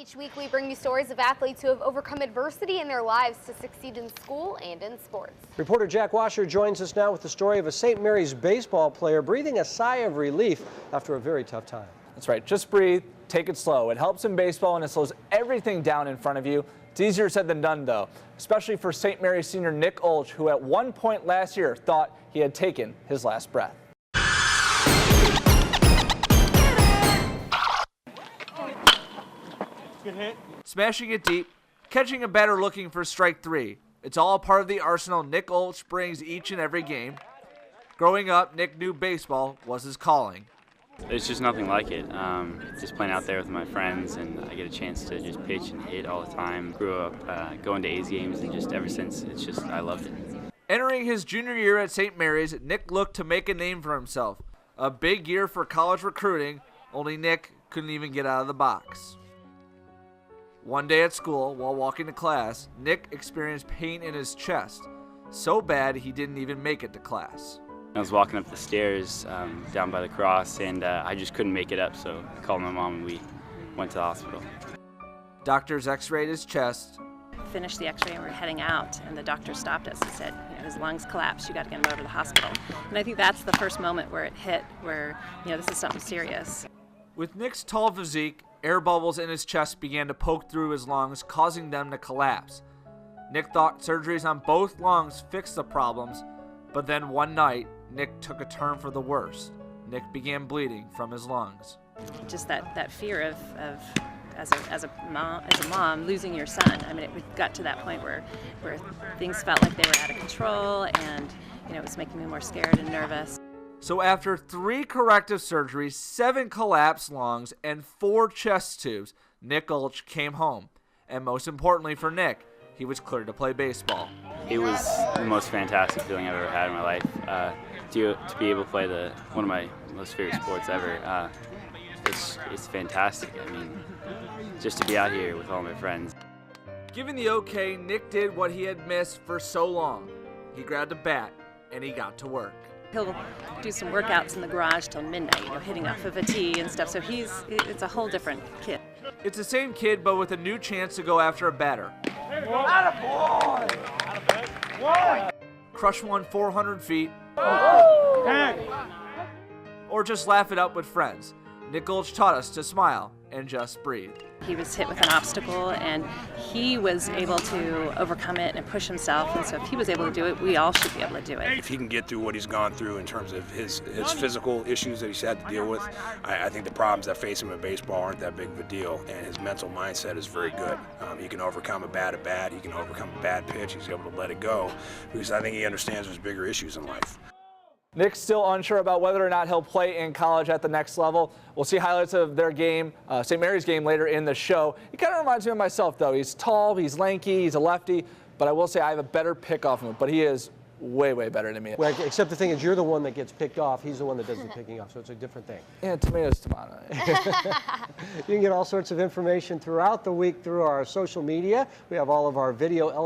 Each week we bring you stories of athletes who have overcome adversity in their lives to succeed in school and in sports. Reporter Jack Washer joins us now with the story of a St. Mary's baseball player breathing a sigh of relief after a very tough time. That's right. Just breathe. Take it slow. It helps in baseball and it slows everything down in front of you. It's easier said than done, though, especially for St. Mary's senior Nick Olch, who at one point last year thought he had taken his last breath. Good hit. Smashing it deep, catching a batter looking for strike three. It's all part of the arsenal Nick Olch brings each and every game. Growing up, Nick knew baseball was his calling. There's just nothing like it. Just playing out there with my friends, and I get a chance to just pitch and hit all the time. Grew up going to A's games, and just ever since, I loved it. Entering his junior year at St. Mary's, Nick looked to make a name for himself. A big year for college recruiting, only Nick couldn't even get out of the box. One day at school, while walking to class, Nick experienced pain in his chest, so bad he didn't even make it to class. I was walking up the stairs down by the cross, and I just couldn't make it up, so I called my mom and we went to the hospital. Doctors x-rayed his chest. Finished the x-ray and we were heading out, and the doctor stopped us and said, his lungs collapsed, you got to get him over to the hospital. And I think that's the first moment where it hit, where, this is something serious. With Nick's tall physique, air bubbles in his chest began to poke through his lungs, causing them to collapse. Nick thought surgeries on both lungs fixed the problems, but then one night, Nick took a turn for the worse. Nick began bleeding from his lungs. Just that fear of as a mom losing your son. I mean, it got to that point where things felt like they were out of control, and it was making me more scared and nervous. So after 3 corrective surgeries, 7 collapsed lungs, and 4 chest tubes, Nick Olch came home. And most importantly for Nick, he was cleared to play baseball. It was the most fantastic feeling I've ever had in my life. To be able to play one of my most favorite sports ever, it's fantastic. I mean, just to be out here with all my friends. Given the okay, Nick did what he had missed for so long. He grabbed a bat and he got to work. He'll do some workouts in the garage till midnight, hitting off of a tee and stuff. So it's a whole different kid. It's the same kid, but with a new chance to go after a batter. Crush one 400 feet. Or just laugh it up with friends. Nick Olch taught us to smile and just breathe. He was hit with an obstacle, and he was able to overcome it and push himself, and so if he was able to do it, we all should be able to do it. If he can get through what he's gone through in terms of his physical issues that he's had to deal with, I think the problems that face him in baseball aren't that big of a deal, and his mental mindset is very good. He can overcome a bad at bat, he can overcome a bad pitch, he's able to let it go, because I think he understands there's bigger issues in life. Nick's still unsure about whether or not he'll play in college at the next level. We'll see highlights of their game, St. Mary's game, later in the show. He kind of reminds me of myself, though. He's tall, he's lanky, he's a lefty, but I will say I have a better pick-off move, but he is way, way better than me. Well, except the thing is, you're the one that gets picked off. He's the one that does the picking off, so it's a different thing. Yeah, tomatoes, tomato. You can get all sorts of information throughout the week through our social media. We have all of our video